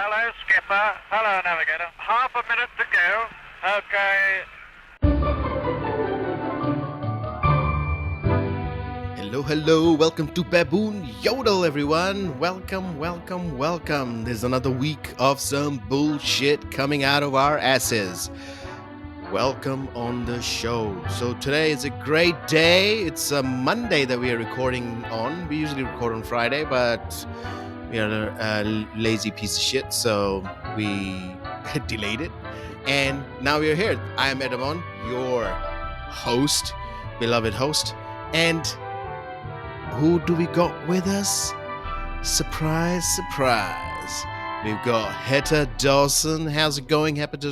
Hello, skipper. Hello, navigator. Half a minute to go. Okay. Hello. Welcome to Baboon Yodel, everyone. Welcome. There's another week of some bullshit coming out of our asses. Welcome on the show. So today is a great day. It's a Monday that we are recording on. We usually record on Friday, but we are a lazy piece of shit, so we delayed it. And now we are here. I am Edamon, your host, beloved host. And who do we got with us? Surprise. We've got Heta Dawson. How's it going, Heta?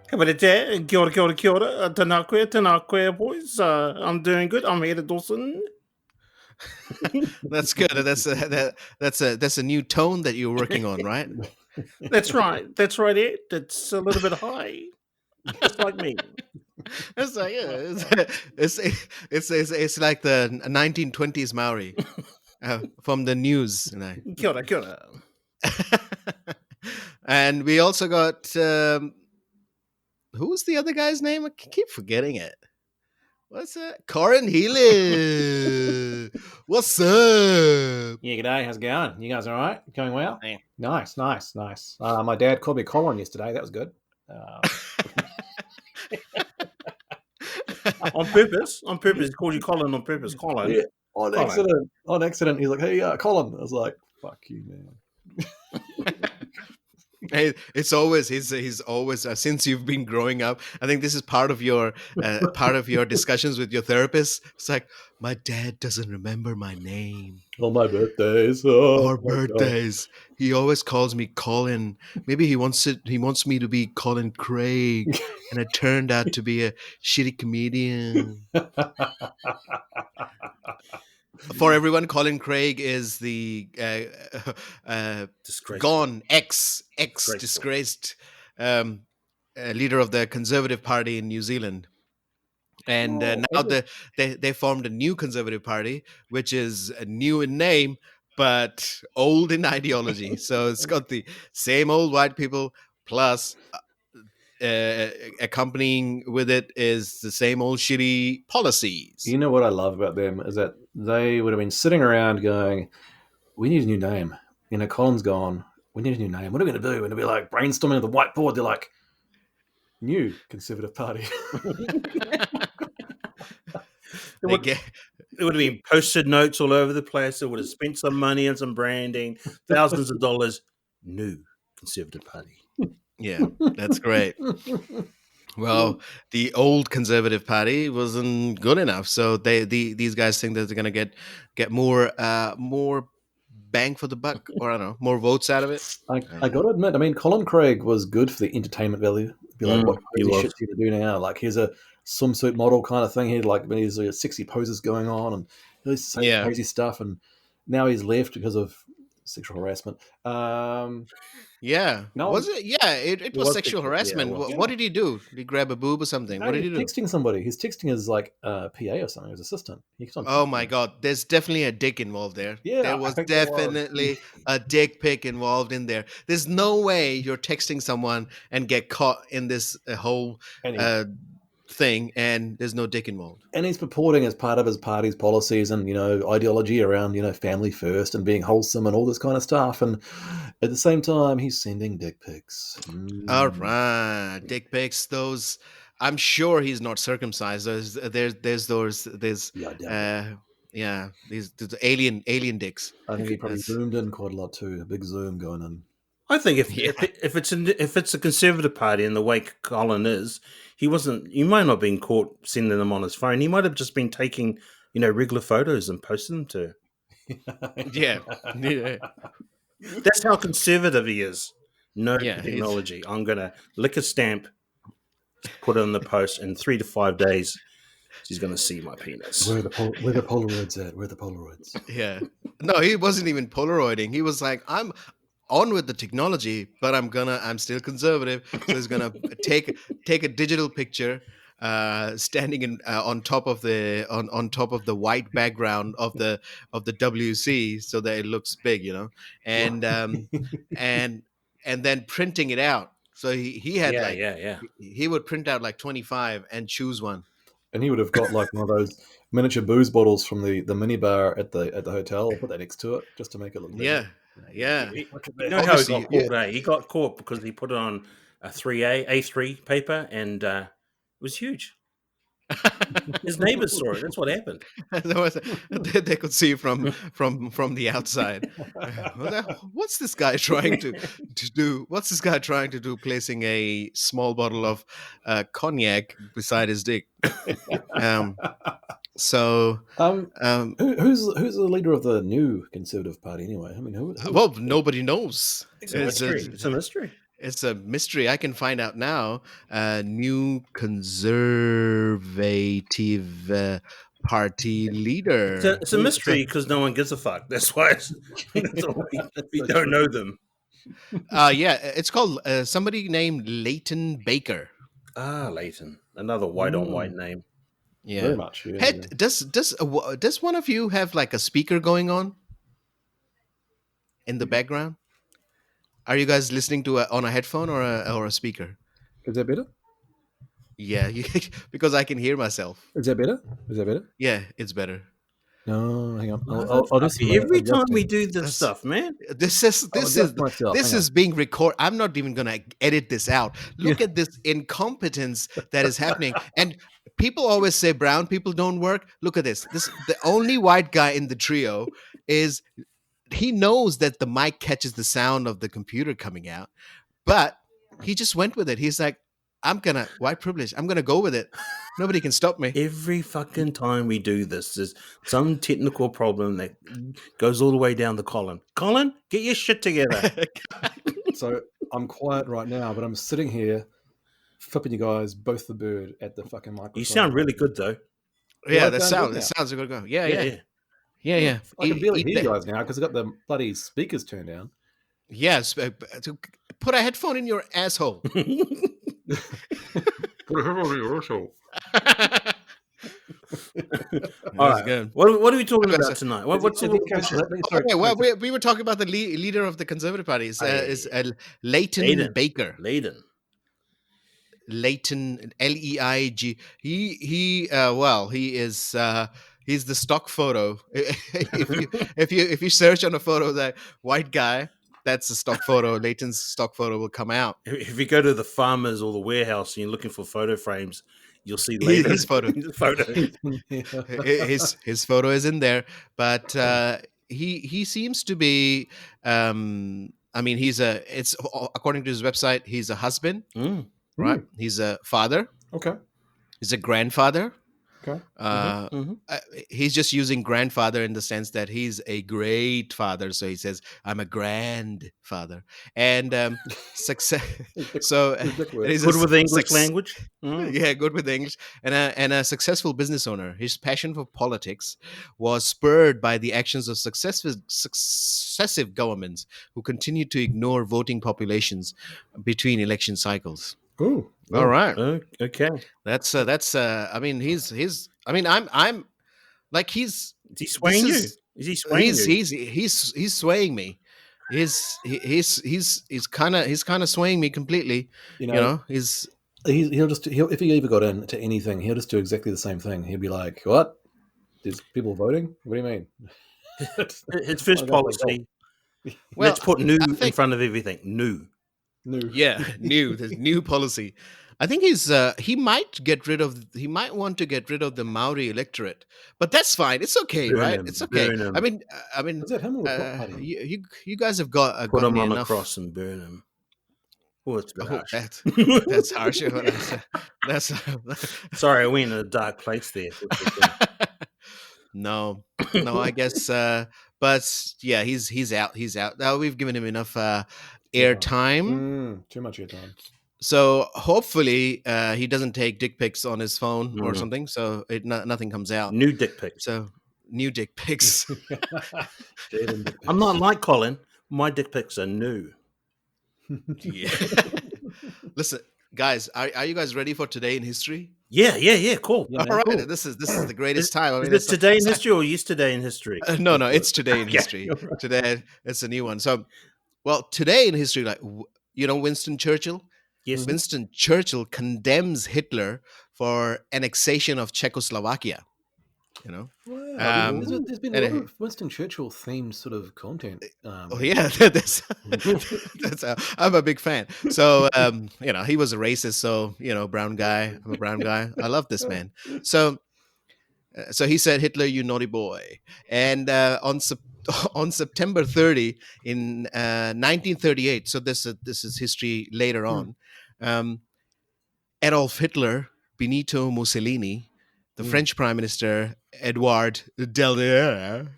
Kia ora. Tēnā boys. I'm doing good. I'm Heta Dawson. That's good. That's a new tone that you're working on, right? That's right. Ed. It's a little bit high, just like me. It's like it's like the 1920s Maori from the news. Kia ora. And we also got who's the other guy's name? I keep forgetting it. What's that? Corin Healy. What's up? Yeah, g'day. How's it going? You guys all right? Going well? Yeah. Nice. My dad called me Colin yesterday. That was good. On purpose. He called you Colin on purpose. Colin. Yeah, on accident. He's like, hey, Colin. I was like, fuck you, man. Hey, it's always he's always since you've been growing up. I think this is part of your discussions with your therapist. It's like, my dad doesn't remember my name On my birthdays. or birthdays. He always calls me Colin. Maybe he wants me to be Colin Craig, and it turned out to be a shitty comedian. For everyone, Colin Craig is the disgraced leader of the Conservative Party in New Zealand. And now they formed a new Conservative Party, which is new in name, but old in ideology. So it's got the same old white people, plus accompanying with it is the same old shitty policies. You know what I love about them is that they would have been sitting around going, we need a new name. You know, Colin's gone. We need a new name. What are we going to do? And they'll be like brainstorming at the whiteboard. They're like, new Conservative Party. It would have been posted notes all over the place. It would have spent some money on some branding, thousands of dollars. New Conservative Party. Yeah, that's great. Well, the old Conservative Party wasn't good enough, so these guys think that they're gonna get more bang for the buck, or I don't know, more votes out of it. I got to admit, I mean, Colin Craig was good for the entertainment value. Be like, what crazy shit you do now? Like, here's a swimsuit model kind of thing. He had like these sexy poses going on, and he used to say crazy stuff. And now he's left because of sexual harassment. Yeah. No, was it? Yeah, it was sexual harassment. Yeah, what did he do? Did he grab a boob or something? No, what did he do? Texting somebody. He's texting his like PA or something, his assistant. Oh my God, there's definitely a dick involved there. Yeah, there was definitely a dick pic involved in there. There's no way you're texting someone and get caught in this whole thing and there's no dick involved. And he's purporting as part of his party's policies and, you know, ideology around, you know, family first and being wholesome and all this kind of stuff. And at the same time, he's sending dick pics. All right. Dick pics, those, I'm sure he's not circumcised. There's these alien dicks. I think he probably zoomed in quite a lot too. A big zoom going in. I think if it's a Conservative Party and the way Colin is, he might not have been caught sending them on his phone. He might have just been taking, you know, regular photos and posting them to. Yeah. That's how conservative he is. No technology. I'm gonna lick a stamp, put it on the post, in 3 to 5 days. She's going to see my penis. Where the Polaroids at? Where the Polaroids? Yeah. No, he wasn't even Polaroiding. He was like, I'm on with the technology, but I'm still conservative. So he's gonna take a digital picture standing on top of the on top of the white background of the WC, so that it looks big, and and then printing it out. So he had he would print out like 25 and choose one. And he would have got like one of those miniature booze bottles from the minibar at the hotel, put that next to it just to make it look bigger. Yeah. You know how he got caught, eh? He got caught because he put it on a A3 paper, and it was huge. His neighbors saw it. That's what happened. They could see from the outside. What's this guy trying to do? What's this guy trying to do? Placing a small bottle of cognac beside his dick. Who's the leader of the new Conservative Party anyway? I mean, who well, nobody knows. It's a mystery. It's a mystery. I can find out now. New Conservative Party leader. It's a mystery because no one gives a fuck. That's why we don't know them. It's called somebody named Leighton Baker. Ah, Leighton, another white on white name. Yeah, very much. Yeah, hey, does one of you have like a speaker going on in the background? Are you guys listening to on a headphone or a speaker? Is that better? Yeah, because I can hear myself. Is that better? Yeah, it's better. No, hang on. Every time we do this stuff, man. This is being recorded. I'm not even going to edit this out. Look at this incompetence that is happening. And people always say brown people don't work. Look at this. The only white guy in the trio is. He knows that the mic catches the sound of the computer coming out, but he just went with it. He's like, white privilege. I'm going to go with it. Nobody can stop me. Every fucking time we do this, there's some technical problem that goes all the way down to Colin. Colin, get your shit together. So I'm quiet right now, but I'm sitting here flipping you guys both the bird at the fucking microphone. You sound really good, though. Yeah, that sounds good. Go. Yeah. I can barely hear you guys now because I've got the bloody speakers turned down. Yes. Put a headphone in your asshole. Put a headphone in your asshole. All right. Good. What are we talking about tonight? We were talking about the leader of the Conservative Party. Is Leighton Baker. Leighton, Leig. He is. He's the stock photo. If you search on a photo of that white guy, that's the stock photo. Leighton's stock photo will come out. If you go to the farmers or the warehouse and you're looking for photo frames, you'll see his photo. His photo is in there, but he seems to be. It's according to his website, he's a husband, right? He's a father. Okay. He's a grandfather. Okay. He's just using grandfather in the sense that he's a great father. So he says, "I'm a grandfather," and success. So he's good with the English language. Yeah, good with English, and a successful business owner. His passion for politics was spurred by the actions of successive governments who continued to ignore voting populations between election cycles. Ooh. All right. Okay. That's. I mean, he's. I mean, I'm. Like he's. Is he swaying you? Is he swaying you? He's swaying me. He's kind of swaying me completely. He'll if he ever got into anything, he'll just do exactly the same thing. He'll be like, "What? There's people voting? What do you mean?" His first policy. Well, let's put new in front of everything. New. Yeah, new. There's new policy. I think he might want to get rid of the Maori electorate, but that's fine. It's okay, right? It's okay. I mean, is that him or the you guys have got put him on a cross and burn him. Oh, it's harsh. That's harsh. That's sorry, I went in a dark place there. No, I guess. But yeah, he's out. He's out. Now we've given him enough airtime. Too much airtime. So hopefully he doesn't take dick pics on his phone or something. So nothing comes out. New dick pics. So new dick pics. I'm not like Colin. My dick pics are new. Yeah. Listen, guys, are you guys ready for today in history? Yeah. Cool. Yeah, All man, right, cool. this is the greatest time. I mean, Is it today in history or yesterday in history? no, it's today in Okay. history. Today, it's a new one. So, well, today in history, like Winston Churchill. Yes. Winston Churchill condemns Hitler for annexation of Czechoslovakia. You know, Wow. There's been a lot and of Winston Churchill themed sort of content. oh yeah, that's I'm a big fan. So he was a racist. So brown guy. I'm a brown guy. I love this man. So he said, "Hitler, you naughty boy." And on September 30 in 1938. So this is history later on. Adolf Hitler, Benito Mussolini, the French Prime Minister Edouard Delder,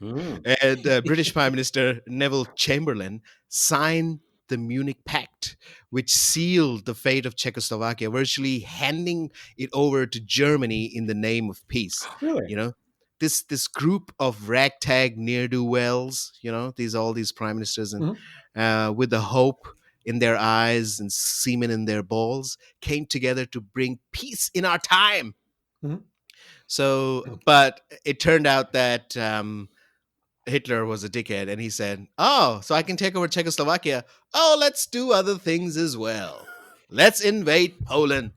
and British Prime Minister Neville Chamberlain signed the Munich Pact, which sealed the fate of Czechoslovakia, virtually handing it over to Germany in the name of peace. Really? This group of ragtag ne'er-do-wells, all these prime ministers, and with the hope in their eyes and semen in their balls, came together to bring peace in our time. So, but it turned out that Hitler was a dickhead, and he said, "Oh, so I can take over Czechoslovakia. Oh, let's do other things as well. Let's invade Poland."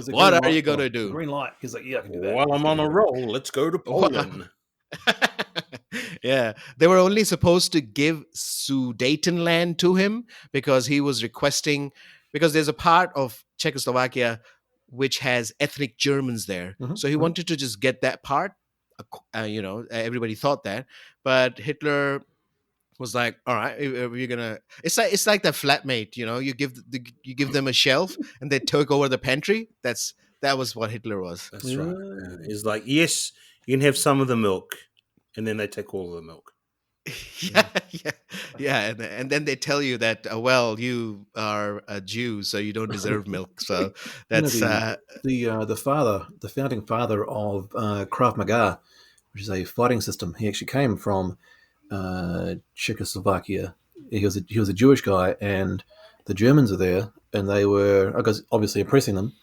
What are you going to do? Green light. He's like, yeah, I can do that. While I'm on a roll, let's go to Poland. Yeah, they were only supposed to give Sudetenland to him because he was requesting, because there's a part of Czechoslovakia which has ethnic Germans there. So he wanted to just get that part. Everybody thought that, but Hitler was like, "All right, you're gonna." It's like that flatmate, you give them a shelf and they took over the pantry. That was what Hitler was. That's right. He's like, yes, you can have some of the milk, and then they take all of the milk. Yeah, and then they tell you that well, you are a Jew, so you don't deserve milk. So that's the founding father of Krav Maga, which is a fighting system. He actually came from Czechoslovakia. He was a Jewish guy, and the Germans were there, and they were obviously oppressing them.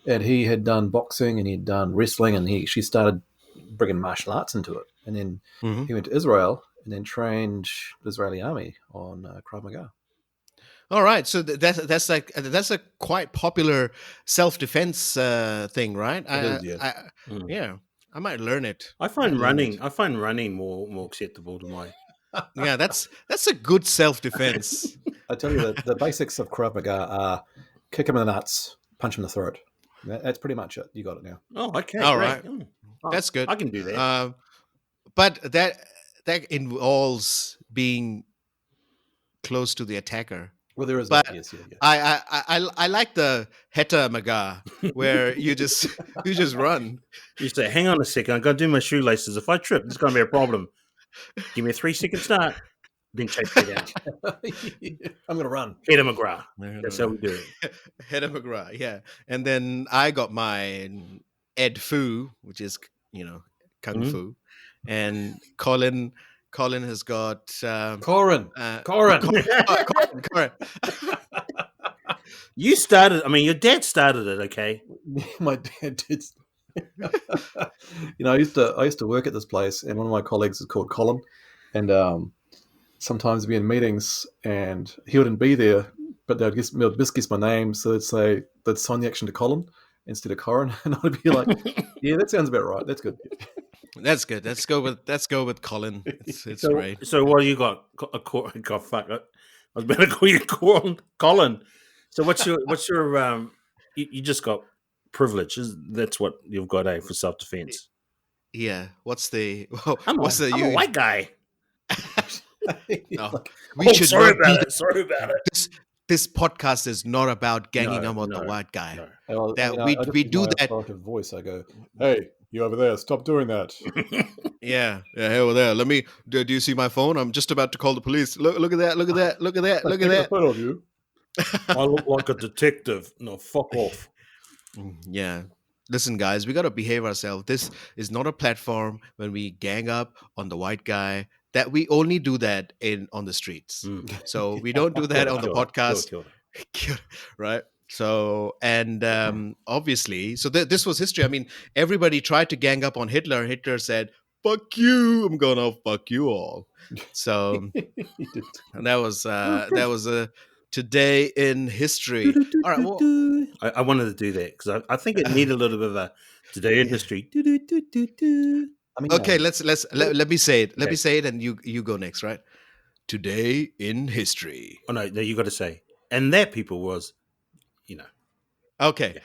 And he had done boxing and he'd done wrestling, and he actually started bringing martial arts into it. And then he went to Israel and then trained the Israeli army on Krav Maga. All right, so that's a quite popular self-defense thing, right? It is, yeah. I might learn it. I find running more acceptable to my. Yeah, that's a good self-defense. I tell you, the basics of Krav Maga are kick him in the nuts, punch him in the throat. That's pretty much it. You got it now. Oh, okay. All right. Oh, That's good. I can do that. But that involves being close to the attacker. Well, there is. But Yes. I like the Heta Maga, where you just run. You say, "Hang on a second, I got to do my shoelaces. If I trip, it's going to be a problem. Give me a 3-second start, then chase me down. I'm going to run. Heta McGrath. That's how we do it. Heta McGrath, yeah. And then I got my Ed Fu, which is Kung Fu, and Colin has got Corin. You started. I mean, your dad started it. Okay, My dad did. I used to work at this place, and one of my colleagues is called Colin, and sometimes we'd be in meetings, and he wouldn't be there, but they'd just guess my name, so they'd sign the action to Colin instead of Corin, and I'd be like, "Yeah, that sounds about right. That's good." That's good. Let's go with Colin. It's great. So what do you got? God, fuck it. I was about to call you Colin. So what's your you just got privileges. That's what you've got, for self-defense. Yeah. What's the I'm a white guy. No. Sorry about it. This podcast is not about ganging up on the white guy. No. We do that. Voice. I go, "Hey, you over there? Stop doing that." Yeah. Hey, over there. Let me. Do you see my phone? I'm just about to call the police. Look at that. Look at that. Look at that. Look at that. A photo of you. I look like a detective. No, fuck off. Yeah. Listen, guys, we got to behave ourselves. This is not a platform when we gang up on the white guy. That we only do that on the streets. So we don't do that on the podcast. Right? So, and obviously, so this was history. I mean, everybody tried to gang up on Hitler. Hitler said, "Fuck you! I'm gonna fuck you all." So, and that was a today in history. All right. Well, I wanted to do that because I think it needed a little bit of a today in history. I mean, okay, let me say it. Let me say it, and you go next, right? Today in history. Oh no, you got to say, and that people was, Okay. Yeah.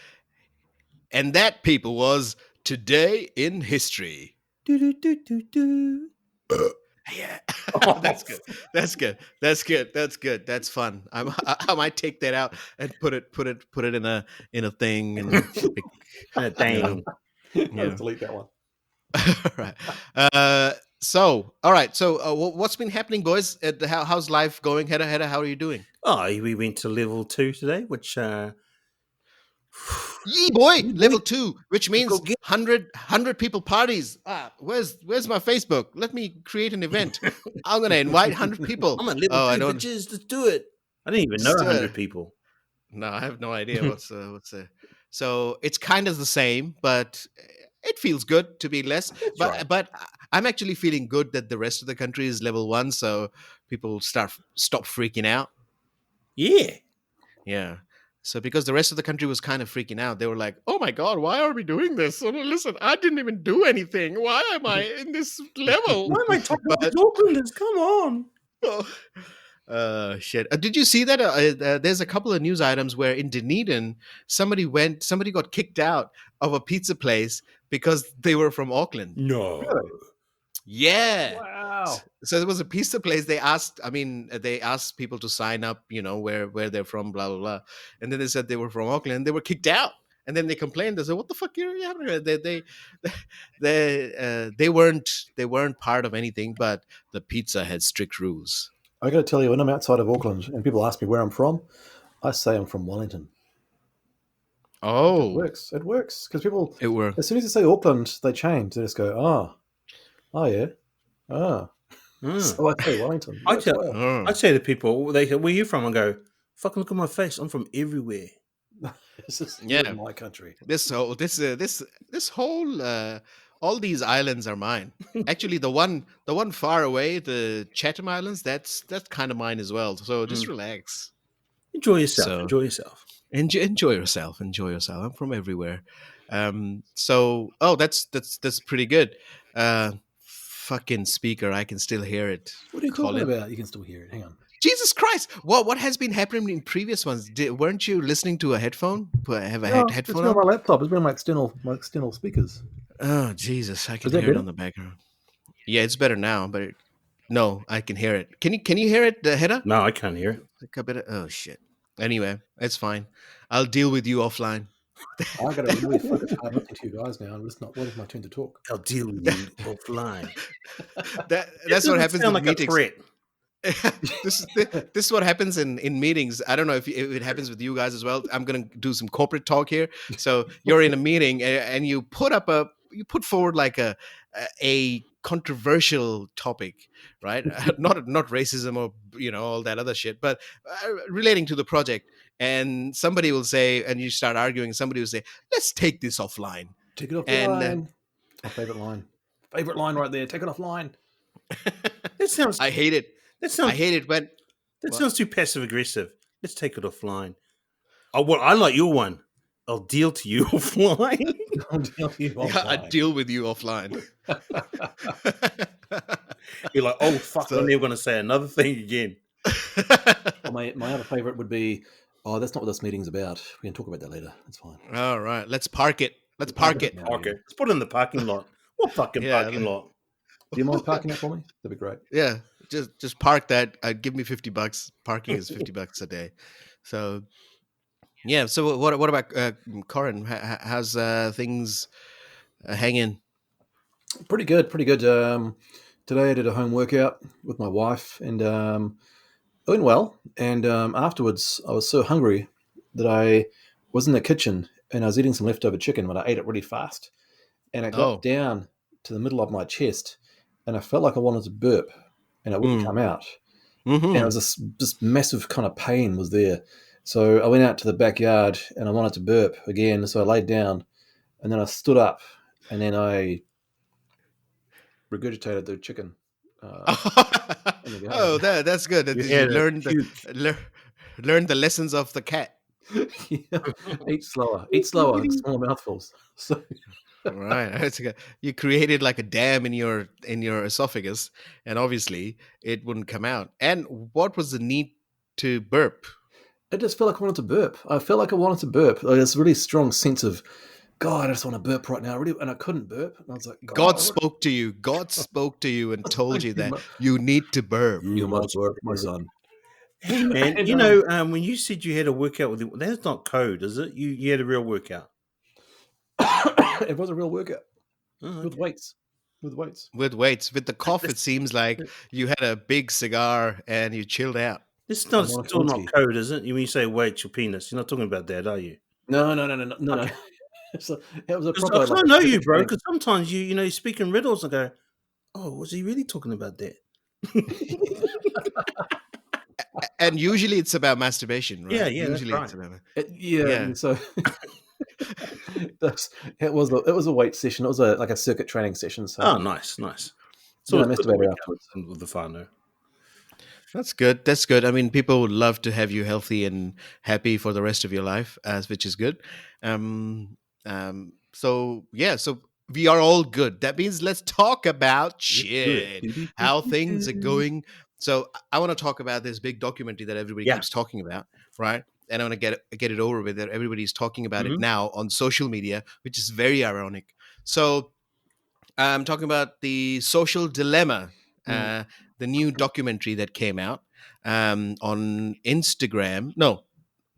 And that, people, was today in history. Yeah. That's good. That's good. That's good. That's good. That's fun. I might take that out and put it in a thing and a thing. Let's delete that one. All right. All right. So, what's been happening, boys? How's life going? Hedda, how are you doing? Oh, we went to level 2 today, which Yee boy, level 2, which means 100 people parties. Where's my Facebook? Let me create an event. I'm gonna invite 100 people. I'm a level 2 bitches. Let's do it. I didn't even know 100 people. No, I have no idea what's So it's kind of the same, but it feels good to be less. But I'm actually feeling good that the rest of the country is level 1, so people stop freaking out. Yeah. So because the rest of the country was kind of freaking out, they were like, "Oh my God, why are we doing this? So listen, I didn't even do anything. Why am I in this level? Why am I talking about Aucklanders? Come on." Shit. Did you see that? There's a couple of news items where in Dunedin, somebody got kicked out of a pizza place because they were from Auckland. No. Really? Yeah. Wow. So there was a pizza place. They asked people to sign up, where they're from, blah, blah, blah. And then they said they were from Auckland. They were kicked out. And then they complained. They said, "What the fuck are you having?" They weren't part of anything, but the pizza had strict rules. I got to tell you, when I'm outside of Auckland and people ask me where I'm from, I say I'm from Wellington. Oh, it works because people. It works. As soon as you say Auckland, they change. They just go, oh yeah, So I say Wellington. I say to people, they say, "Where are you from?" I go, "Fucking look at my face. I'm from everywhere." This is my country. This whole all these islands are mine. Actually, the one far away, the Chatham Islands, that's kind of mine as well. So just relax, enjoy yourself. Enjoy yourself. I'm from everywhere. That's pretty good. Fucking speaker, I can still hear it. What are you talking about? You can still hear it. Hang on. Jesus Christ! What has been happening in previous ones? Weren't you listening to a headphone? Headphone? It's been on my laptop. It's been on my external speakers. Oh Jesus! I can hear it on the background. Yeah, it's better now, but no, I can hear it. Can you hear it, Hedda? No, I can't hear it. Oh shit! Anyway, it's fine. I'll deal with you offline. I got to really focus hard listening to you guys now. I'm just not waiting for my turn to talk. I'll deal with you offline. That's what happens in meetings. A threat. This is what happens in meetings. I don't know if it happens with you guys as well. I'm going to do some corporate talk here. So you're in a meeting and you put forward like a controversial topic, right? not racism or all that other shit, but relating to the project. And somebody will say, and you start arguing. Somebody will say, "Let's take this offline." Take it offline. My favorite line right there. Take it offline. That sounds. I hate it. I hate it when that sounds too passive aggressive. Let's take it offline. I like your one. I'll deal to you offline. I deal with you offline. You're like, oh fuck! I'm never going to say another thing again. My other favorite would be, "Oh, that's not what this meeting's about. We can talk about that later. That's fine." All right, let's park it. Let's park it. Okay, let's put it in the parking lot. What fucking parking lot? Do you mind parking it for me? That'd be great. Yeah, just park that. Give me $50. Parking is $50 a day. So, yeah. So what about Corin? How's things hanging? Pretty good. Today I did a home workout with my wife, and it went well. And afterwards, I was so hungry that I was in the kitchen and I was eating some leftover chicken, but I ate it really fast, and it got down to the middle of my chest, and I felt like I wanted to burp, and it wouldn't come out. Mm-hmm. And it was this massive kind of pain was there, So I went out to the backyard and I wanted to burp again. So I laid down and then I stood up and then I regurgitated the chicken. That's good. You learned the lessons of the cat. Eat slower, small mouthfuls. So. Right, you created like a dam in your esophagus, and obviously it wouldn't come out. And what was the need to burp? I just felt like I wanted to burp. I felt like I wanted to burp. Like this really strong sense of, God, I just want to burp right now. Really, and I couldn't burp. And I was like, God spoke to you. God spoke to you and told you that you need to burp. You must burp, my son. Hey man, when you said you had a workout with it, that's not code, is it? You had a real workout. It was a real workout with weights. With the cough, it seems like you had a big cigar and you chilled out. This is still not code, is it? When you say weight your penis, you're not talking about that, are you? No. Okay. It was a proper. I know you, bro. Because sometimes you speak in riddles and go, "Oh, was he really talking about that?" And usually it's about masturbation, right? Yeah. Usually that's right. it's about So it was a weight session. It was like a circuit training session. So nice. So I masturbated afterwards with the fun, though. That's good. I mean, people would love to have you healthy and happy for the rest of your life, which is good. So we are all good. That means let's talk about shit, how things are going. So I want to talk about this big documentary that everybody keeps talking about, right? And I want to get it over with. That everybody's talking about it now on social media, which is very ironic. So I'm talking about the Social Dilemma, the new documentary that came out on Instagram. No,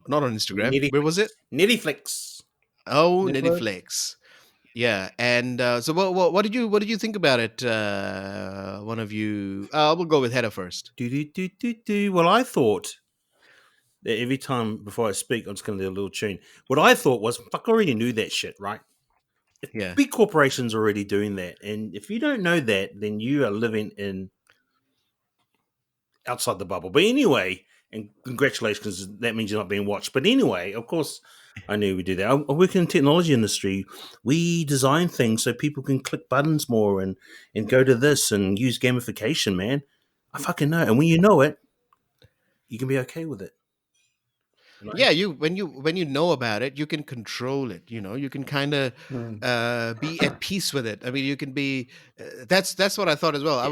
not on Instagram. Where was it? Netflix. Oh, Netflix. Yeah, and so what did you think about it? One of you. We'll go with Hedda first. Well, I thought that every time before I speak, I'm just going to do a little tune. What I thought was, fuck, I already knew that shit, right? Yeah. Big corporations are already doing that, and if you don't know that, then you are living in outside the bubble. But anyway, and congratulations, because that means you're not being watched. But anyway, of course, I knew we do that. I work in the technology industry. We design things so people can click buttons more and go to this and use gamification, man. I fucking know. And when you know it, you can be okay with it. Yeah, when you know about it, you can control it. You can kind of be at peace with it. I mean, you can be. That's what I thought as well. I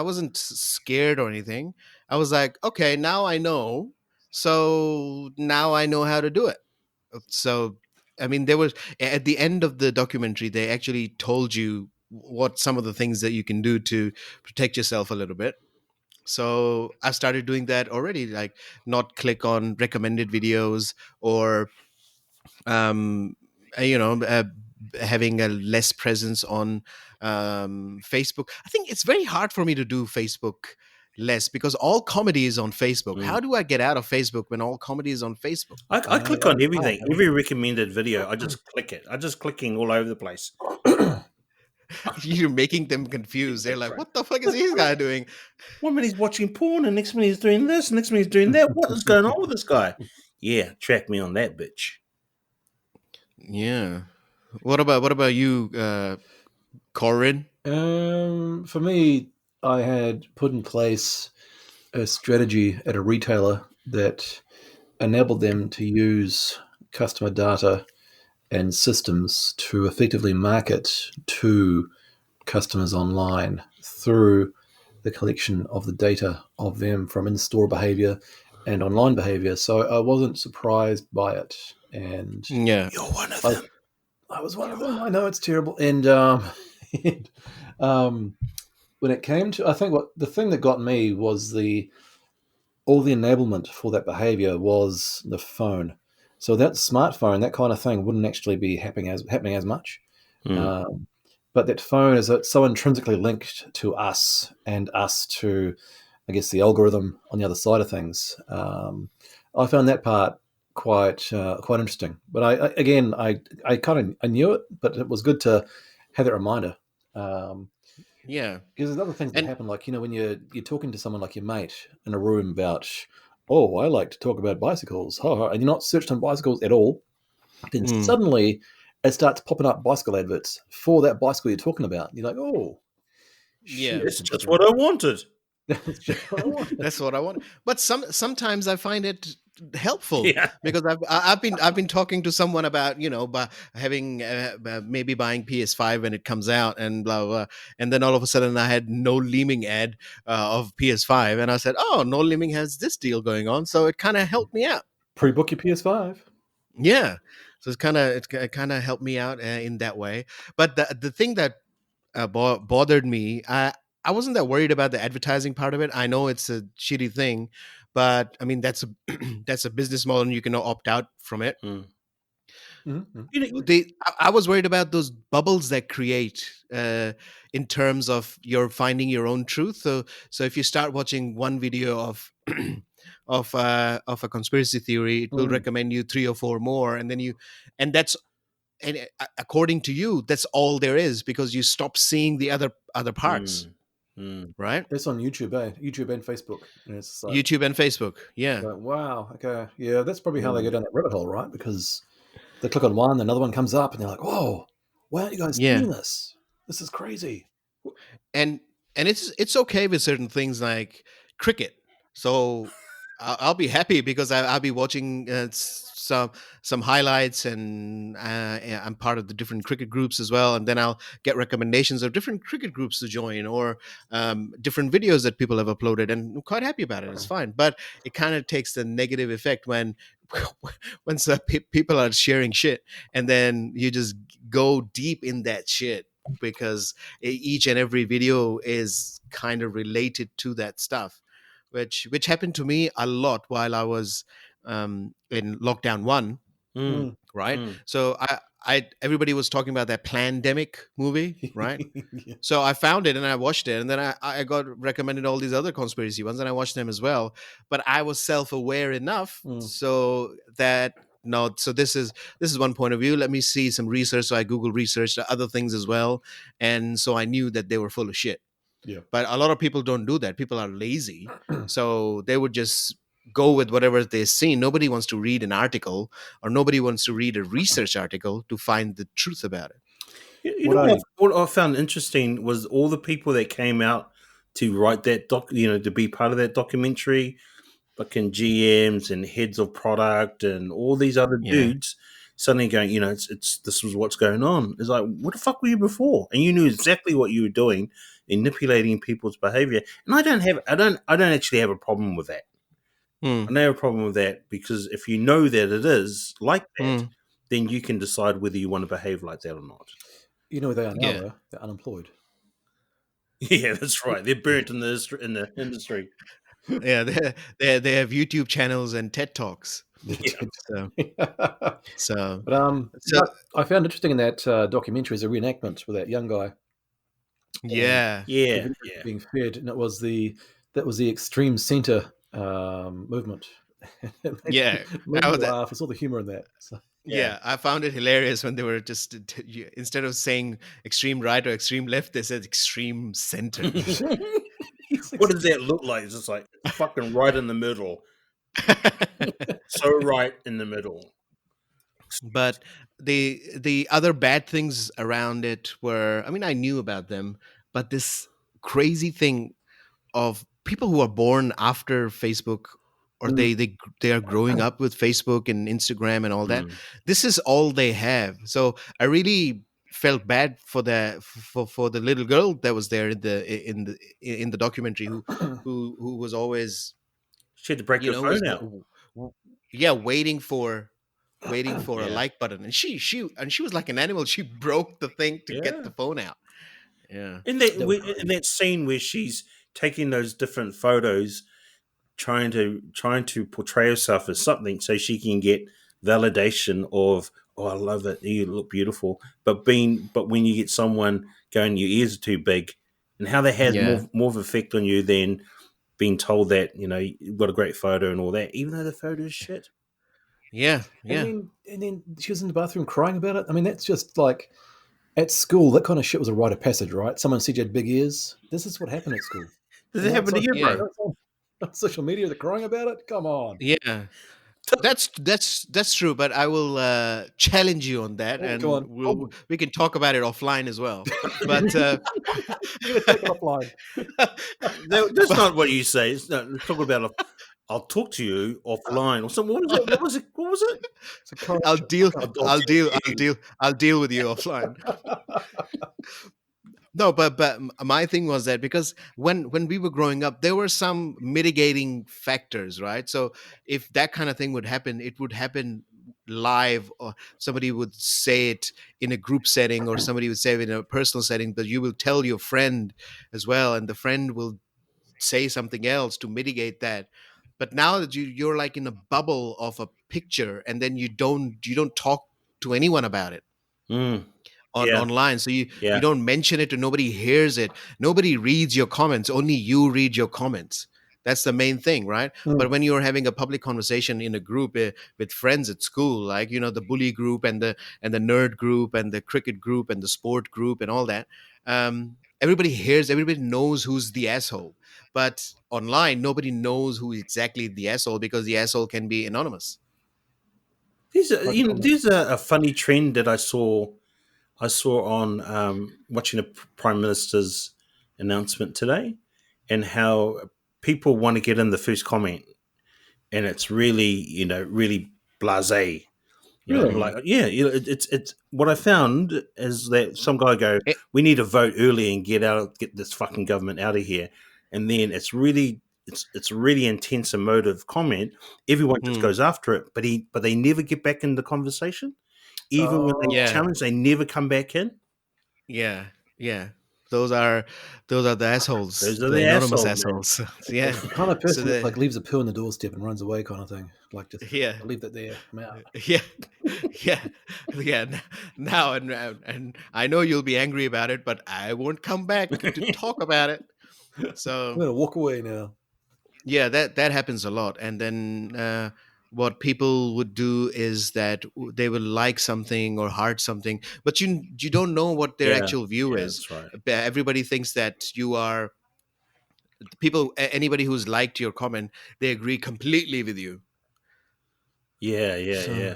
wasn't scared or anything. I was like, okay, now I know. So now I know how to do it. So, I mean, there was at the end of the documentary, they actually told you what some of the things that you can do to protect yourself a little bit. So I started doing that already, like not click on recommended videos or, having a less presence on Facebook. I think it's very hard for me to do Facebook less because all comedy is on Facebook. How do I get out of Facebook when all comedy is on Facebook? I click on everything, every recommended video. I just click it. I'm just clicking all over the place. You're making them confused. They're like, what the fuck is this guy doing? 1 minute he's watching porn, and next minute he's doing this, and next minute he's doing that. What is going on with this guy? Yeah, track me on that bitch. Yeah. What about you, Corin? For me, I had put in place a strategy at a retailer that enabled them to use customer data and systems to effectively market to customers online through the collection of the data of them from in-store behavior and online behavior. So I wasn't surprised by it. And yeah, you're one of them. I was one of them. I know it's terrible. And when it came to, I think the thing that got me was all the enablement for that behavior was the phone. So that smartphone, that kind of thing, wouldn't actually be happening as much. But that phone is so intrinsically linked to us and us to, I guess, the algorithm on the other side of things. I found that part quite interesting. But I knew it, but it was good to have that reminder. Yeah, because there's other things that happen, like when you're talking to someone like your mate in a room about, oh, I like to talk about bicycles, and you're not searched on bicycles at all, then suddenly it starts popping up bicycle adverts for that bicycle you're talking about. You're like, oh, shit, it's just what I wanted. That's what I want. But sometimes I find it helpful because I've been talking to someone about having maybe buying PS5 when it comes out and blah blah, and then all of a sudden I had No Leeming ad of PS5 and I said, oh, No Leeming has this deal going on, so it kind of helped me out. Pre-book your PS5. Yeah, so it kind of helped me out in that way. But the thing that bothered me, I wasn't that worried about the advertising part of it. I know it's a shitty thing, but I mean that's a that's a business model, and you can opt out from it. I was worried about those bubbles that create in terms of you're finding your own truth. So if you start watching one video of of a conspiracy theory, it will recommend you 3 or 4 more, and then according to you, that's all there is because you stop seeing the other parts. Right? It's on YouTube, YouTube and Facebook. And it's like, YouTube and Facebook, yeah. Like, wow, okay. Yeah, that's probably how they go down that rabbit hole, right? Because they click on one, another one comes up, and they're like, whoa, why aren't you guys doing this? This is crazy. And it's okay with certain things like cricket. So I'll be happy because I'll be watching some highlights, and I'm part of the different cricket groups as well. And then I'll get recommendations of different cricket groups to join or different videos that people have uploaded, and I'm quite happy about it. It's fine. But it kind of takes the negative effect when people are sharing shit, and then you just go deep in that shit because each and every video is kind of related to that stuff. Which happened to me a lot while I was in lockdown 1, right? So everybody was talking about that Plandemic movie, right? So I found it and I watched it, and then I got recommended all these other conspiracy ones, and I watched them as well. But I was self-aware enough so that so this is one point of view. Let me see some research. So I Google researched other things as well, and so I knew that they were full of shit. Yeah. But a lot of people don't do that. People are lazy. So they would just go with whatever they've seen. Nobody wants to read an article, or nobody wants to read a research article to find the truth about it. What I found interesting was all the people that came out to write that to be part of that documentary, fucking GMs and heads of product and all these other dudes suddenly going, it's this was what's going on. It's like, what the fuck were you before? And you knew exactly what you were doing, manipulating people's behavior. And I don't actually have a problem with that. I don't have a problem with that because if you know that it is like that, then you can decide whether you want to behave like that or not. You know where they are now, though? They're unemployed. Yeah, that's right. They're burnt in the industry. Yeah, they have YouTube channels and TED Talks. But I found interesting in that documentary is a reenactment with that young guy. Being fed, and that was the extreme center movement. Yeah, I laugh. I saw the humor in that. So. Yeah, I found it hilarious when they were just instead of saying extreme right or extreme left, they said extreme center. What does that look like? It's just like fucking right in the middle. So right in the middle. But the other bad things around it were, I mean, I knew about them, but this crazy thing of people who are born after Facebook, or they are growing up with Facebook and Instagram and all that. This is all they have. So I really felt bad for the little girl that was there in the documentary who was always, she had to break her phone out. Yeah, waiting for a like button, and she was like an animal. She broke the thing to get the phone out. Yeah, in that scene where she's taking those different photos, trying to portray herself as something so she can get validation of, oh, I love it, you look beautiful. But when you get someone going, your ears are too big, and how that has more of an effect on you than being told that you've got a great photo and all that, even though the photo is shit. Yeah. And then she was in the bathroom crying about it. I mean, that's just like at school. That kind of shit was a rite of passage, right? Someone said you had big ears. This is what happened at school. Does it happen to you, bro? on social media, they're crying about it. Come on. Yeah. That's true, but I will challenge you on that, and Go on. we can talk about it offline as well. But You're gonna take it offline. That's not what you say. It's not, let's talk about. I'll talk to you offline or something. What was it? What was it? What was it? It's a correction. I'll deal with you offline. No, but my thing was that because when we were growing up, there were some mitigating factors, right? So if that kind of thing would happen, it would happen live, or somebody would say it in a group setting, or somebody would say it in a personal setting, but you will tell your friend as well, and the friend will say something else to mitigate that. But now that you're like in a bubble of a picture, and then you don't talk to anyone about it online, so you don't mention it, or nobody hears it, nobody reads your comments, only you read your comments. That's the main thing, right? But when you're having a public conversation in a group with friends at school, like the bully group and the nerd group and the cricket group and the sport group and all that, everybody hears, everybody knows who's the asshole. But online, nobody knows who exactly the asshole, because the asshole can be anonymous. There's a funny trend that I saw on watching the Prime Minister's announcement today, and how people want to get in the first comment, and it's really, really blasé. It's what I found is that some guy go, we need to vote early and get this fucking government out of here, and then it's really intense emotive comment. Everyone just goes after it, but they never get back in the conversation. Even when they challenge, they never come back in. Yeah. Those are the assholes. Those are the anonymous assholes. Yeah. The kind of person that leaves a poo on the doorstep and runs away, kind of thing. Like, just leave that there. I'm out. Yeah. Now and I know you'll be angry about it, but I won't come back to talk about it. So I'm gonna walk away now. Yeah, that happens a lot, and then what people would do is that they will like something or heart something, but you don't know what their actual view is. That's right. Everybody thinks that you are anybody who's liked your comment, they agree completely with you. Yeah.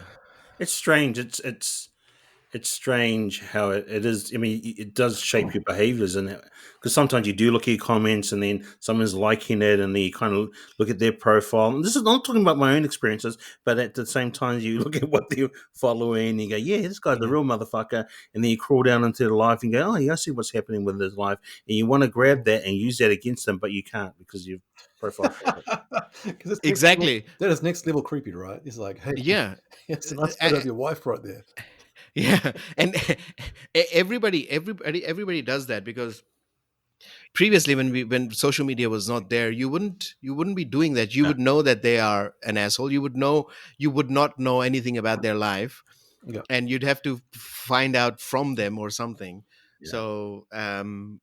It's strange. It's strange how it is. I mean, it does shape your behaviors, and because sometimes you do look at your comments, and then someone's liking it, and then you kind of look at their profile. And this is not talking about my own experiences, but at the same time, you look at what they're following, and you go, "Yeah, this guy's the real motherfucker." And then you crawl down into the life and go, "Oh, yeah, I see what's happening with his life," and you want to grab that and use that against them, but you can't because you've profile. Exactly. That is next level creepy, right? It's like, hey, it's a nice photo of your wife right there. Yeah, and everybody does that, because previously when social media was not there, you wouldn't be doing that. You would know that they are an asshole. You would not know anything about their life, and you'd have to find out from them or something. So,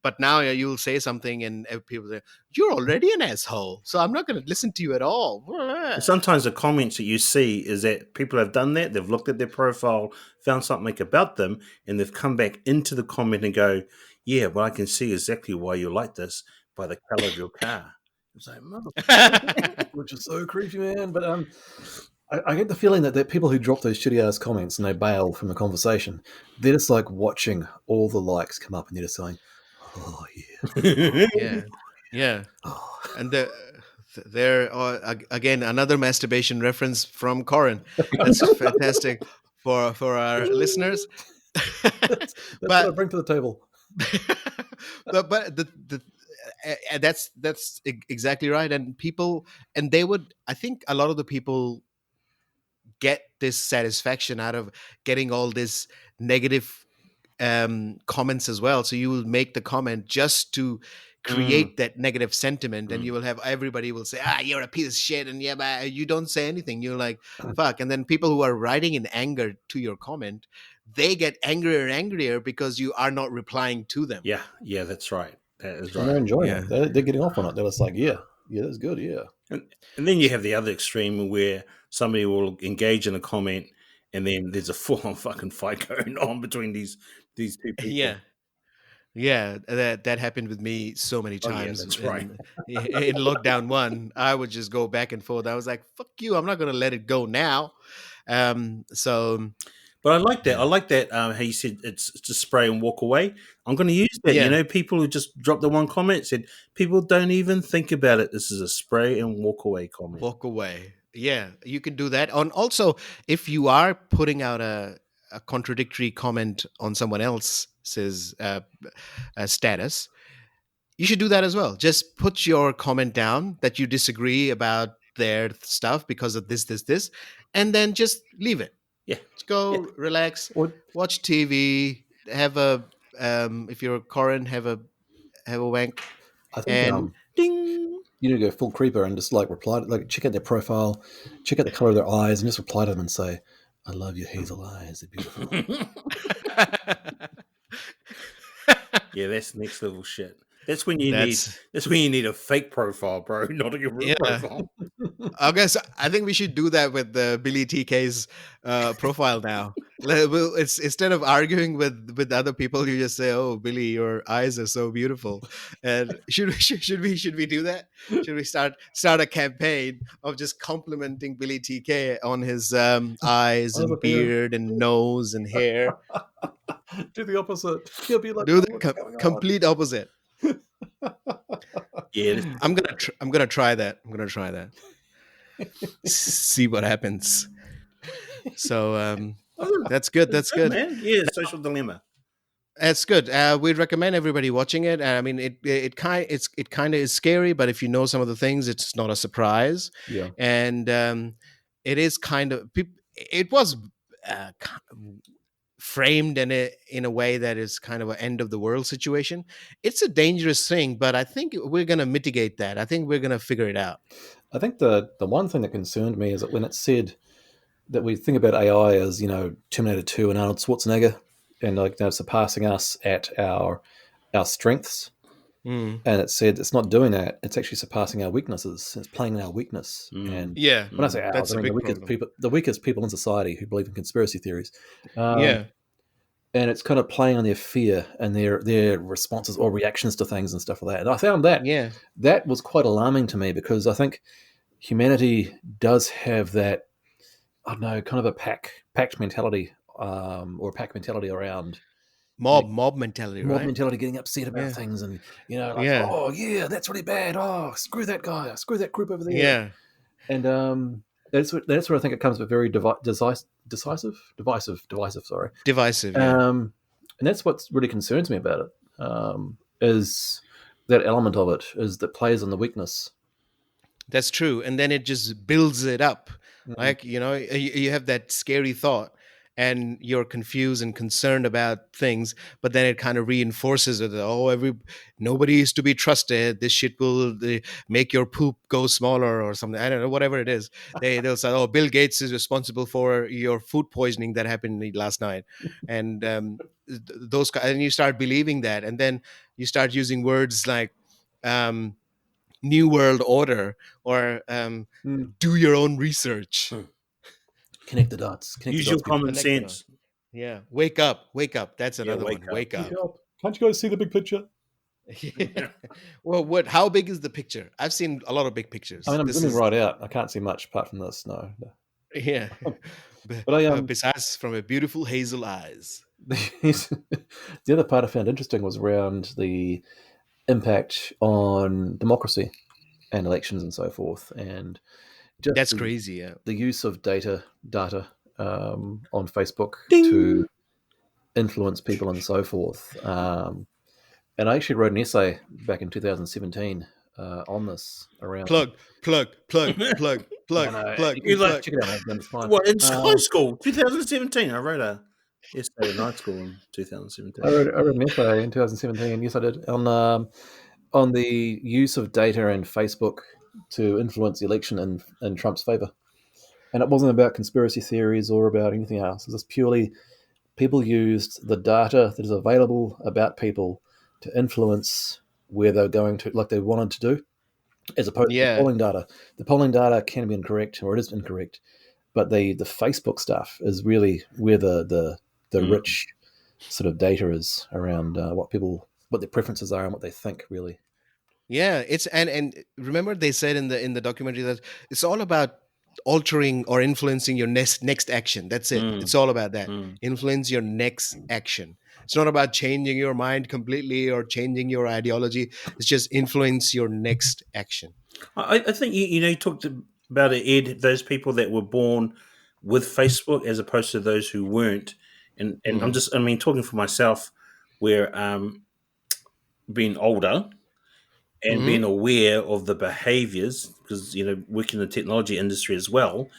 but now you'll say something and people say, you're already an asshole, so I'm not going to listen to you at all. Sometimes the comments that you see is that people have done that. They've looked at their profile, found something about them, and they've come back into the comment and go, yeah, well, I can see exactly why you like this by the color of your car. It's like, which is so creepy, man. But I get the feeling that people who drop those shitty ass comments and they bail from the conversation, they're just like watching all the likes come up, and they're just saying, "Oh yeah, yeah." And there again another masturbation reference from Corin. That's fantastic for our listeners. That's what I bring to the table. but that's exactly right. And people, and they would, I think a lot of the people get this satisfaction out of getting all this negative comments as well. So you will make the comment just to create that negative sentiment, and you will have everybody will say, you're a piece of shit, and but you don't say anything. You're like, fuck. And then people who are writing in anger to your comment, they get angrier and angrier because you are not replying to them. Yeah, that's right. That is right. And they're enjoying it. They're getting off on it. They're just like, yeah, that's good, yeah. And then you have the other extreme where somebody will engage in a comment, and then there's a full-on fucking fight going on between these two people. Yeah. Yeah, that happened with me so many times. That's right. In lockdown 1, I would just go back and forth. I was like, "Fuck you! I'm not going to let it go now." So, but I like that. I like that. How you said it's just spray and walk away. I'm going to use that. yeah, People who just dropped the one comment said people don't even think about it. This is a spray and walk away comment. walk away. Yeah, you can do that. And also, if you are putting out a contradictory comment on someone else's status, you should do that as well. Just put your comment down that you disagree about their stuff because of this, and then just leave it. Yeah. Just go relax, watch TV, have a if you're a Corin, have a wank. I think ding. You need to go full creeper and just like reply, like check out their profile, check out the color of their eyes, and just reply to them and say, "I love your hazel eyes; they're beautiful." Yeah, that's next level shit. That's when you need a fake profile, bro, not a real profile. I think we should do that with Billy TK's profile now. It's instead of arguing with other people, you just say, "Oh, Billy, your eyes are so beautiful." And should we do that? Should we start a campaign of just complimenting Billy TK on his eyes and beard and nose and hair? Do the opposite. He'll be like, do the complete opposite. Yeah, I'm gonna try that. See what happens. So that's good. That's good, man. Yeah, social dilemma. That's good. We'd recommend everybody watching it. I mean, it kind of is scary, but if you know some of the things, it's not a surprise. Yeah, and it is kind of it was framed in a way that is kind of an end of the world situation. It's a dangerous thing, but I think we're going to mitigate that. I think we're going to figure it out. I think the one thing that concerned me is that when it said that we think about AI as, Terminator 2 and Arnold Schwarzenegger and surpassing us at our strengths. And it said it's not doing that. It's actually surpassing our weaknesses. It's playing in our weakness. And when I say ours, I mean the weakest people in society who believe in conspiracy theories. And it's kind of playing on their fear and their responses or reactions to things and stuff like that. And I found that was quite alarming to me, because I think humanity does have that, I don't know, kind of a pact mentality, or a pack mentality around mob mentality, right? Mob mentality, getting upset about things, and oh yeah, that's really bad. Oh, screw that guy, screw that group over there. Yeah, and that's where I think it comes with very divisive. Sorry, divisive. Yeah. And that's what really concerns me about it. Is that element of it is that plays on the weakness. That's true, and then it just builds it up. Like, you have that scary thought and you're confused and concerned about things, but then it kind of reinforces it. Oh, nobody is to be trusted. This shit will make your poop go smaller or something. I don't know, whatever it is. They'll say, oh, Bill Gates is responsible for your food poisoning that happened last night. And and you start believing that. And then you start using words like New World Order or do your own research. Connect the dots. Use your common sense. Yeah. Wake up. That's another one. Wake up. Can't you guys see the big picture? Yeah. Well, how big is the picture? I've seen a lot of big pictures. I mean, I'm zooming right out. I can't see much apart from this. No. Yeah. But besides from a beautiful hazel eyes. The other part I found interesting was around the impact on democracy and elections and so forth, and that's crazy. Yeah, the use of data on Facebook to influence people and so forth. And I actually wrote an essay back in 2017 on this around plug. You like check it out, it's fine. Well, in high school, 2017. I wrote a essay in high school in 2017. I wrote an essay in 2017. Yes, I did on the use of data and Facebook to influence the election in Trump's favor. And it wasn't about conspiracy theories or about anything else. It was purely people used the data that is available about people to influence where they're going to, like they wanted to do, as opposed to the polling data. The polling data can be incorrect, or it is incorrect, but the Facebook stuff is really where the rich sort of data is around what people what their preferences are and what they think, really. Yeah, it's and remember they said in the documentary that it's all about altering or influencing your next action. That's it. It's all about that. Influence your next action. It's not about changing your mind completely or changing your ideology. It's just influence your next action. I think you talked about it, Ed. Those people that were born with Facebook as opposed to those who weren't, and I'm talking for myself, where being older and being aware of the behaviors, because working in the technology industry as well,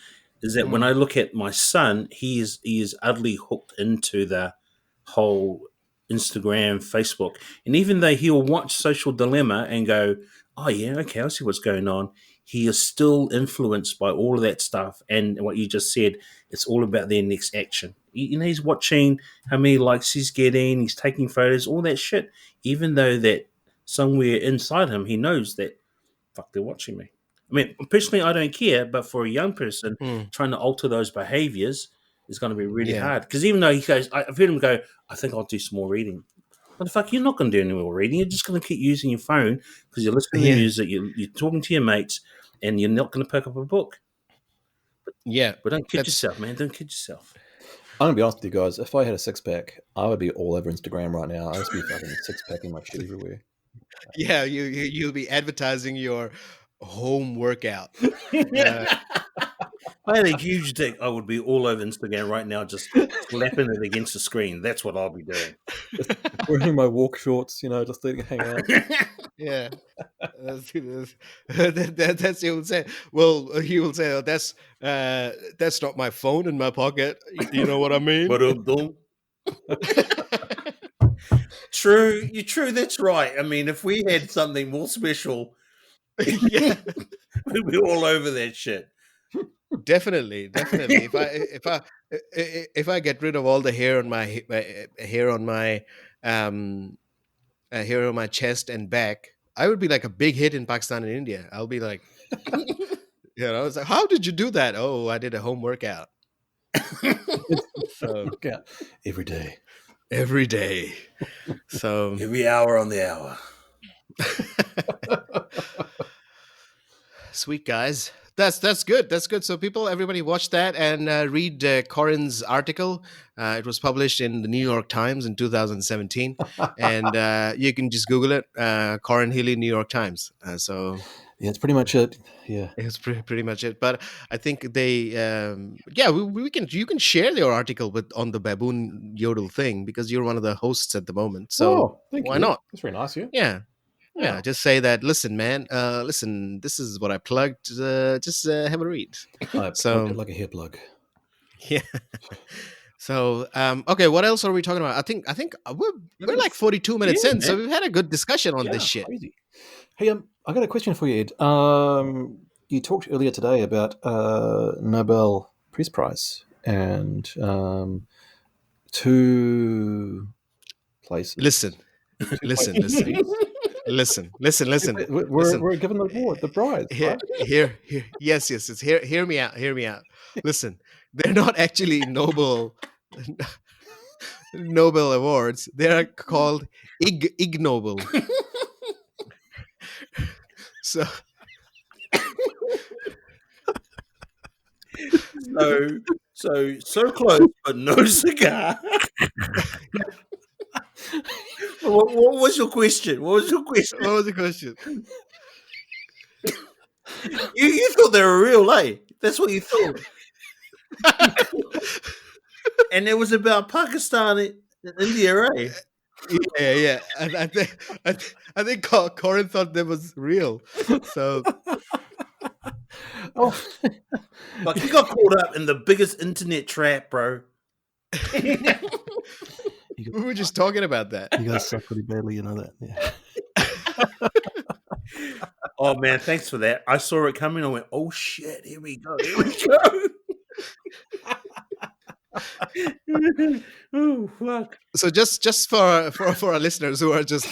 is that when I look at my son, he is utterly hooked into the whole Instagram, Facebook, and even though he'll watch Social Dilemma and go, "Oh yeah, okay, I see what's going on," he is still influenced by all of that stuff. And what you just said, it's all about their next action. He's watching how many likes he's getting, he's taking photos, all that shit, even though that somewhere inside him, he knows that, fuck, they're watching me. I mean, personally, I don't care, but for a young person, trying to alter those behaviors is going to be really hard. Because even though he goes, I've heard him go, I think I'll do some more reading. What the fuck, you're not going to do any more reading. You're just going to keep using your phone because you're listening to music, you're talking to your mates, and you're not going to pick up a book. But don't kid yourself, man. Don't kid yourself. I'm going to be honest with you guys. If I had a six-pack, I would be all over Instagram right now. I'd just be fucking six-packing my shit everywhere. Yeah, you'll be advertising your home workout. I had a huge dick. I would be all over Instagram right now, just slapping it against the screen. That's what I'll be doing. Just wearing my walk shorts, just hang out. Yeah, that's he will say. Well, he will say, oh, that's not my phone in my pocket. You know what I mean? True, you're true. That's right. I mean, if we had something more special, we'd be all over that shit. Definitely. If I get rid of all the hair on my hair on my chest and back, I would be like a big hit in Pakistan and India. I'll be like, it's like, how did you do that? Oh, I did a home workout. So every day. So every hour on the hour. Sweet guys. That's good. That's good. So everybody watch that and read Corin's article. It was published in the New York Times in 2017, and you can just Google it. Corin Healy, New York Times. So yeah, it's pretty much it. Yeah, it's pretty much it. But I think they, we can. You can share your article on the Baboon Yodel thing because you're one of the hosts at the moment. So why not? That's very nice. Yeah, just say that. Listen, man. Listen, this is what I plugged. Just have a read. I plugged it like a hair plug. Yeah. So, okay, what else are we talking about? I think we're like 42 minutes in, so we've had a good discussion on this shit. Crazy. Hey, I got a question for you, Ed. You talked earlier today about Nobel Peace Prize and 2 places. Listen. Listen. We're given the award, the prize. Here. Yes. Hear me out. Listen, they're not actually Nobel Awards. They're called Ig-Nobel. So close, but no cigar. What was your question? You thought they were real, eh? That's what you thought. And it was about Pakistan and India, right? Yeah. I think Corin thought that was real. So, like you got caught up in the biggest internet trap, bro. We were just talking about that. You guys suck pretty badly, you know that. Yeah. Oh man, thanks for that. I saw it coming. I went, "Oh shit, here we go." Oh fuck! So just for our listeners who are just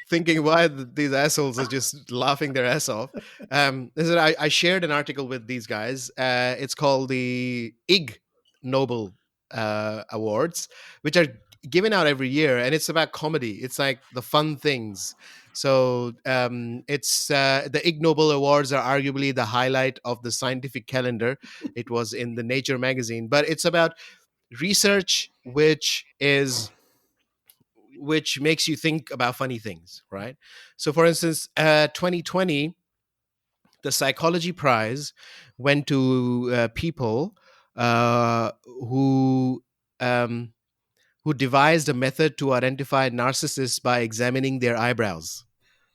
thinking why these assholes are just laughing their ass off, I shared an article with these guys. It's called the Ig-Nobel Awards, which are given out every year, and it's about comedy. It's like the fun things. So it's the Ig-Nobel Awards are arguably the highlight of the scientific calendar. It was in the Nature magazine, but it's about research which makes you think about funny things, right? So, for instance, 2020, the psychology prize went to people who devised a method to identify narcissists by examining their eyebrows,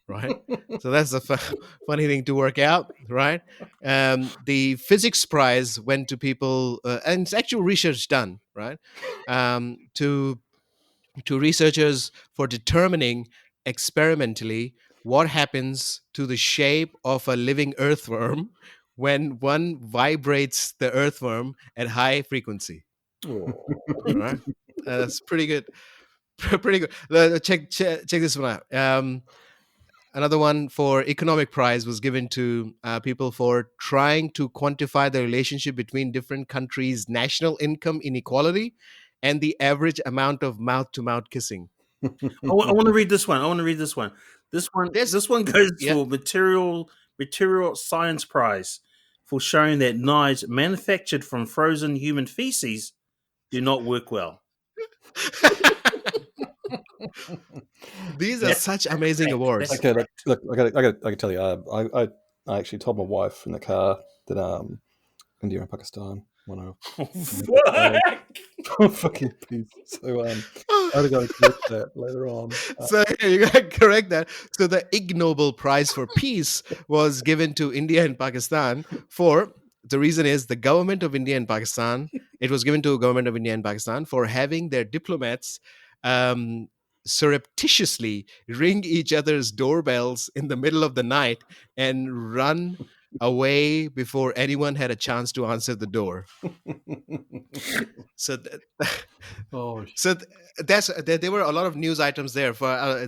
right? So that's a funny thing to work out, right? The physics prize went to people, and it's actual research done, right? To researchers for determining experimentally what happens to the shape of a living earthworm when one vibrates the earthworm at high frequency. Right? That's pretty good. Pretty good. Check this one out. Another one for economic prize was given to people for trying to quantify the relationship between different countries' national income inequality and the average amount of mouth-to-mouth kissing. I want to read this one. This one goes for material science prize for showing that knives manufactured from frozen human feces do not work well. These are such amazing awards. Okay, look, I got to tell you, I actually told my wife in the car that India and Pakistan won a fucking piece. So I got to go correct that later on. So you got to correct that. So the Ig Nobel Prize for Peace was given to India and Pakistan for. The reason is the government of India and Pakistan. It was given to the government of India and Pakistan for having their diplomats surreptitiously ring each other's doorbells in the middle of the night and run away before anyone had a chance to answer the door. So, there were a lot of news items there for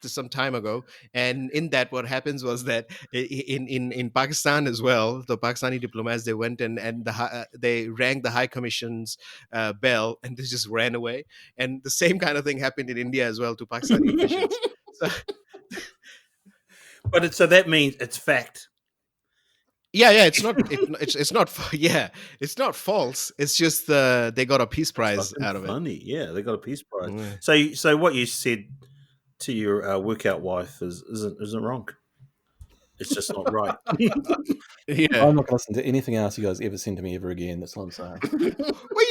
some time ago, and in that, what happens was that in Pakistan as well, the Pakistani diplomats, they went and they rang the High Commission's bell, and they just ran away. And the same kind of thing happened in India as well to Pakistani officials. So that means it's fact. Yeah, it's not. It's not. Yeah, it's not false. It's just they got a peace prize out of funny. It. Yeah, they got a peace prize. So what you said to your workout wife isn't wrong. It's just not right. Yeah. I'm not going to listen to anything else you guys ever send to me ever again. That's what I'm saying. Well,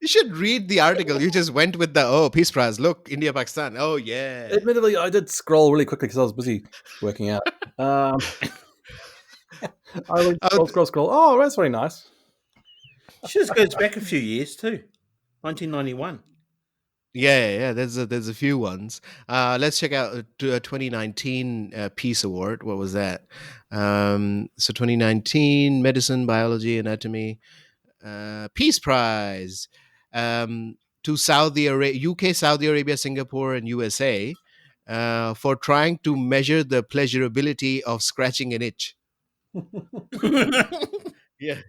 you should read the article. You just went with the peace prize. Look, India, Pakistan. Oh yeah. Admittedly, I did scroll really quickly because I was busy working out. I scroll. Oh, that's very nice. She just goes back a few years too, 1991. Yeah. There's a few ones. Let's check out 2019 Peace Award. What was that? So 2019 Medicine, Biology, Anatomy Peace Prize to UK, Saudi Arabia, Singapore, and USA for trying to measure the pleasurability of scratching an itch. Yeah.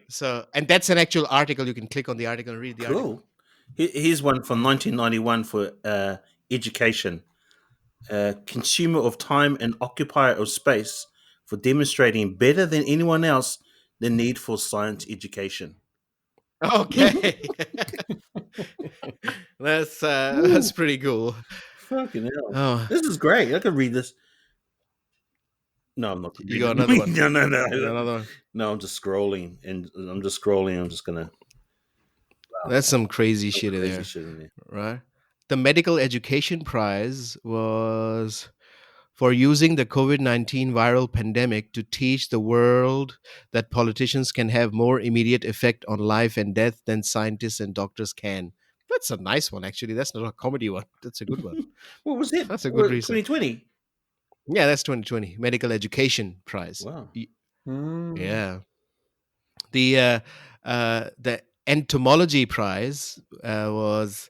So, and that's an actual article. You can click on the article and read the article. Here's one from 1991 for education. Consumer of time and occupier of space for demonstrating better than anyone else the need for science education. Okay. That's pretty cool. Fucking hell. Oh. This is great. I can read this. No, I'm not. You got another one? No. Another one? No, I'm just scrolling. I'm just going to... That's some crazy shit in there. Right? The Medical Education Prize was for using the COVID-19 viral pandemic to teach the world that politicians can have more immediate effect on life and death than scientists and doctors can. That's a nice one, actually. That's not a comedy one. That's a good one. What was it? That's a good reason. 2020? Yeah, that's 2020. Medical Education Prize. Wow. Yeah. The Entomology Prize was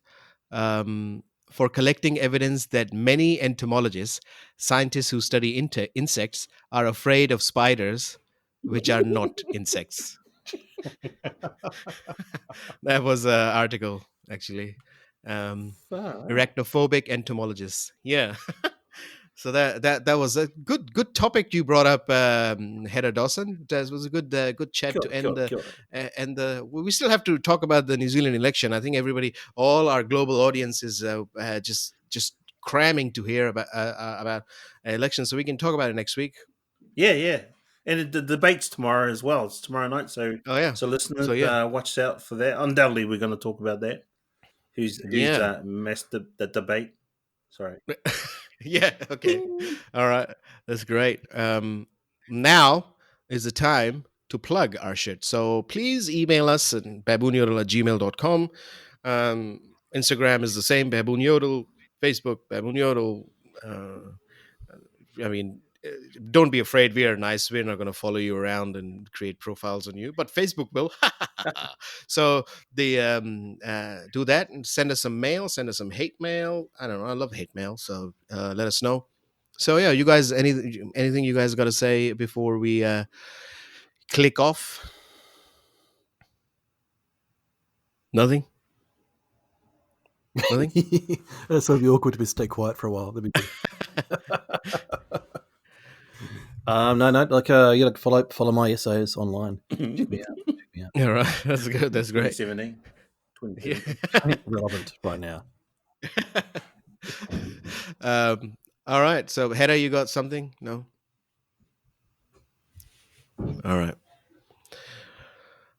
for collecting evidence that many entomologists, scientists who study insects, are afraid of spiders, which are not insects. That was an article, actually. arachnophobic entomologist. Yeah. So that was a good topic you brought up, Heather Dawson. That was a good chat to end the. We still have to talk about the New Zealand election. I think all our global audience is just cramming to hear about elections, so we can talk about it next week. Yeah, and the debate's tomorrow as well. It's tomorrow night, so so listeners, watch out for that. Undoubtedly, we're going to talk about that. Who's messed the debate? Sorry. Yeah. Okay. All right. That's great. Now is the time to plug our shit. So please email us at baboonyodel@gmail.com. Instagram is the same, Baboon Yodel. Facebook, Baboon Yodel. Don't be afraid. We are nice. We're not going to follow you around and create profiles on you, but Facebook will. So do that and send us some mail. Send us some hate mail. I don't know. I love hate mail. So let us know. So yeah, you guys, anything you guys got to say before we click off? Nothing. That's so be awkward to stay quiet for a while. That'd be good. No. Like you follow my essays online. Check me out. All right, that's good. That's great. 2017. Relevant right now. All right. So Hedda, you got something? No. All right.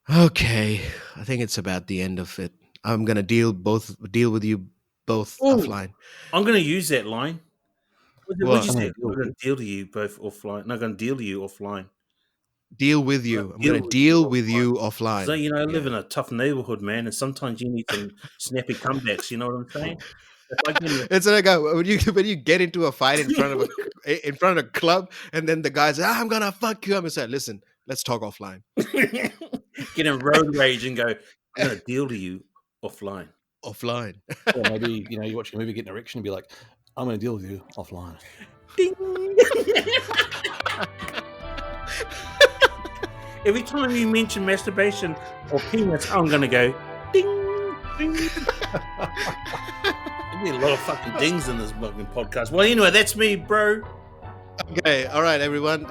Okay. I think it's about the end of it. I'm gonna deal with you both offline. I'm gonna use that line. What did you say? I'm gonna deal to you both offline. No, I'm gonna deal to you offline. Deal with you. I'm gonna deal with you offline. So I live in a tough neighborhood, man, and sometimes you need some snappy comebacks. You know what I'm saying? It's like when you get into a fight in front of a club, and then the guy says, "I'm gonna fuck you." I'm gonna say, "Listen, let's talk offline." Get in road rage and go, "I'm gonna deal to you offline." Offline. Or maybe you watch a movie, get an erection, and be like, "I'm gonna deal with you offline." Ding. Every time you mention masturbation or penis, I'm gonna go ding ding. There'll be a lot of fucking dings in this fucking podcast. Well, anyway, that's me, bro. Okay, all right, everyone.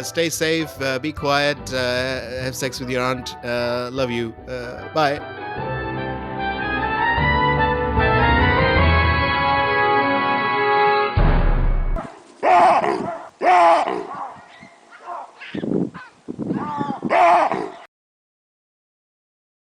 Stay safe. Be quiet. Have sex with your aunt. Love you. Bye.